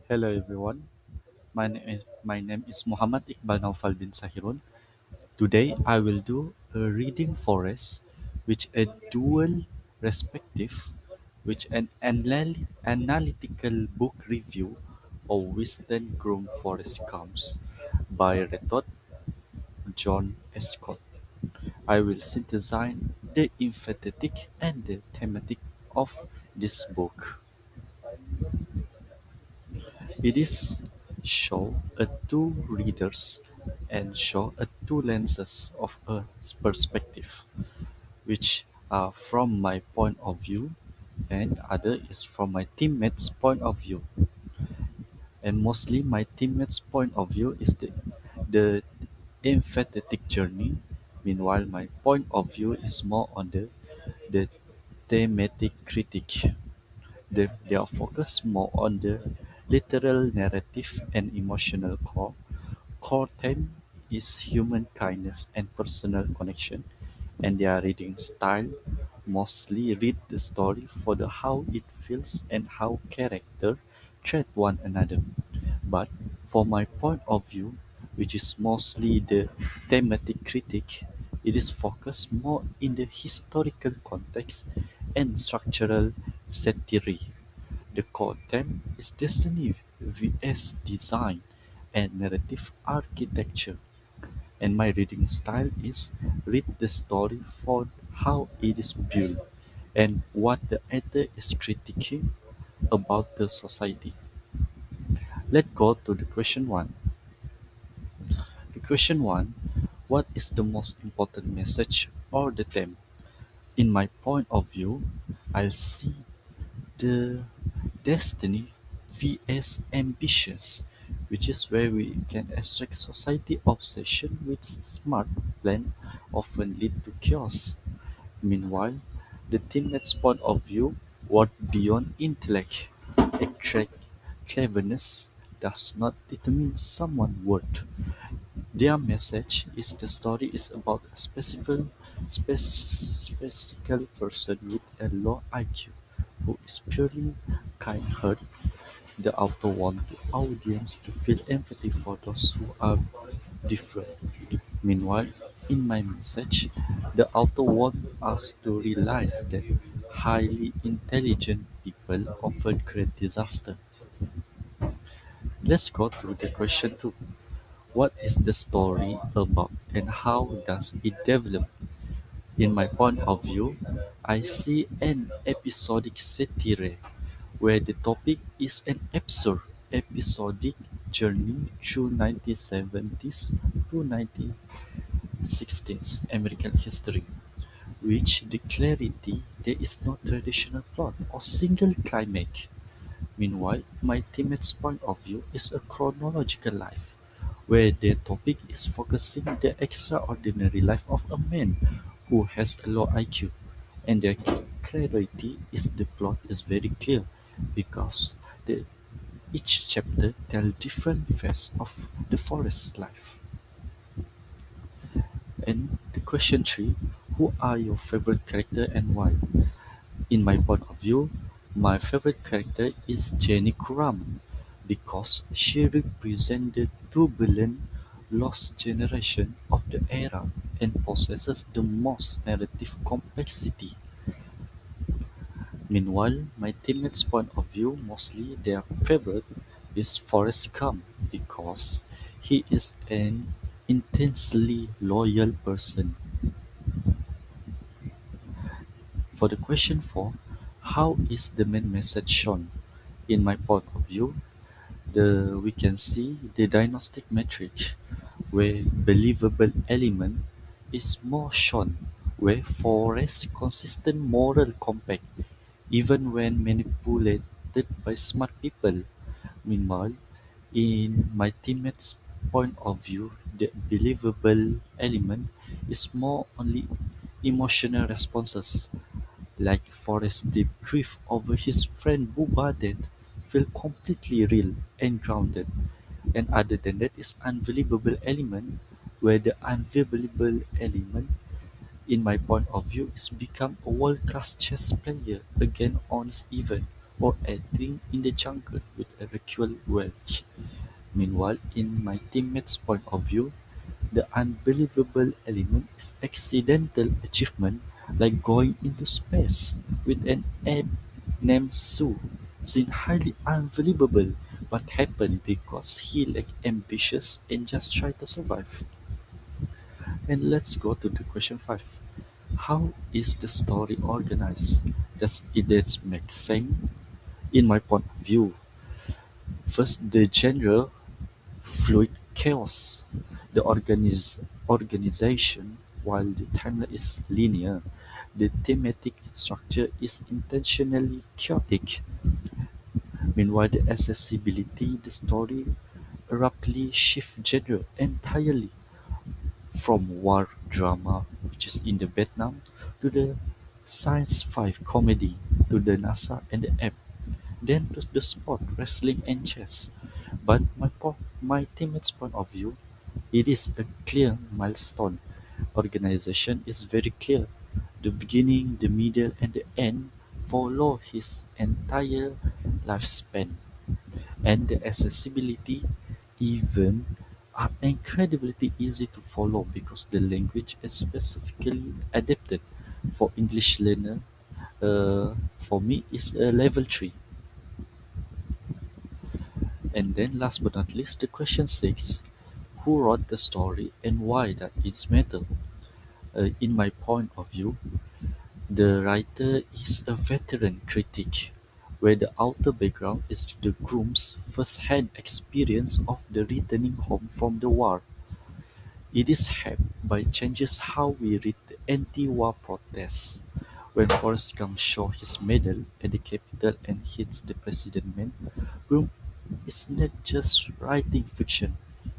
Hello everyone. My name is Muhammad Iqbal Naufal bin Sahirun. Today I will do a reading Forrest, which a dual perspective, which an analytical book review of Winston Groom Forrest comes by Retot John Escott. I will synthesize the emphatic and the thematic of this book. It is show a two readers and show a two lenses of a perspective, which are from my point of view and other is from my teammates' point of view. And mostly my teammates' point of view is the emphatic journey. Meanwhile, my point of view is more on the thematic critique. They are focused more on the literal narrative and emotional core. Core theme is human kindness and personal connection, and their reading style mostly read the story for the how it feels and how character treat one another. But for my point of view, which is mostly the thematic critique, it is focused more in the historical context and structural satire. The core theme is destiny vs design and narrative architecture, and my reading style is read the story for how it is built and what the author is critiquing about the society. Let's go to the question one. The question one, what is the most important message or the theme? In my point of view, I see the destiny vs ambitious, which is where we can extract society obsession with smart plan often lead to chaos. Meanwhile, the teammates' point of view, what beyond intellect, extract cleverness does not determine someone's worth. Their message is the story is about a specific person with a low IQ who is purely kind-hearted. The author wants the audience to feel empathy for those who are different. Meanwhile, in my message, the author wants us to realize that highly intelligent people often create disaster. Let's go to the question two. What is the story about and how does it develop? In my point of view, I see an episodic satire where the topic is an absurd episodic journey through 1970s to 1960s American history, which the clarity there is no traditional plot or single climax. Meanwhile, my teammate's point of view is a chronological life, where their topic is focusing the extraordinary life of a man who has a low IQ, and their clarity is the plot is very clear because the, each chapter tells different phase of the forest life. And the question three, who are your favorite character and why? In my point of view, my favorite character is Jenny Kuram because she represents the turbulent, lost generation of the era and possesses the most narrative complexity. Meanwhile, my teammates' point of view, mostly their favorite, is Forrest Gump because he is an intensely loyal person. For the question 4, how is the main message shown? In my point of view, we can see the diagnostic matrix where believable element is more shown, where Forrest consistent moral compact even when manipulated by smart people. Meanwhile, in my teammates' point of view, the believable element is more only emotional responses, like Forrest's deep grief over his friend Booba death feel completely real and grounded. And other than that is unbelievable element, where the unbelievable element, in my point of view, is become a world-class chess player again on his event, or acting in the jungle with a Raquel Welch. Meanwhile, in my teammate's point of view, the unbelievable element is accidental achievement like going into space with an ape named Sue. Seemed highly unbelievable but happened because he lacked ambitious and just tried to survive. And let's go to the question 5. How is the story organized? Does it make sense? In my point of view, first the genre fluid chaos. The organization, while the timeline is linear, the thematic structure is intentionally chaotic. Meanwhile, the accessibility, the story abruptly shifts genre entirely from war drama, which is in the Vietnam, to the sci-fi comedy, to the NASA and the app, then to the sport, wrestling and chess. But my teammates' point of view, it is a clear milestone. Organization is very clear. The beginning, the middle, and the end follow his entire lifespan, and the accessibility even are incredibly easy to follow because the language is specifically adapted for English learner. For me, is a level 3. And then last but not least, the question 6. Who wrote the story and why that is matter? In my point of view, the writer is a veteran critic, where the outer background is the groom's first-hand experience of the returning home from the war. It is helped by changes how we read the anti-war protests. When Forrest Gump shows his medal at the Capitol and hits the president man, Gump is not just writing fiction,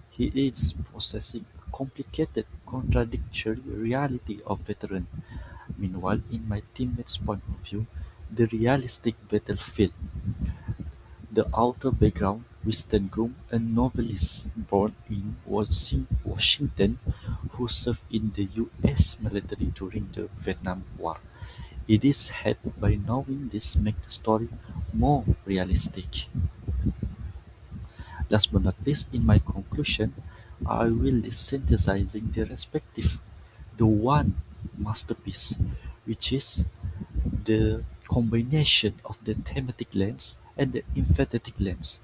he is processing a complicated, contradictory reality of veteran. Meanwhile, in my teammate's point of view, the realistic battlefield, the outer background, Winston Groom, a novelist born in Washington who served in the US military during the Vietnam War. It is helped by knowing this makes the story more realistic. Last but not least, in my conclusion, I will be synthesizing the respective, the one masterpiece, which is the combination of the thematic lens and the emphatic lens,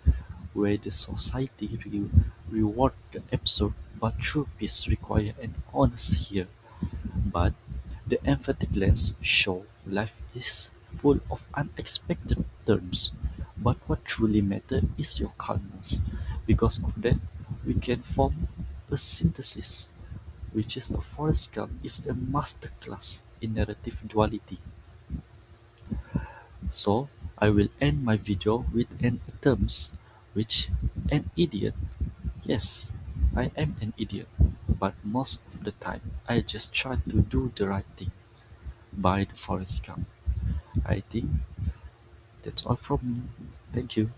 where the society reward the absurd but true piece require an honest here. But the emphatic lens show life is full of unexpected turns, but what truly matters is your calmness. Because of that, we can form a synthesis, which is a Forrest Gump is a masterclass in narrative duality. So I will end my video with an terms which an idiot. Yes, I am an idiot, but most of the time I just try to do the right thing by the Forest Gump. I think that's all from me. Thank you.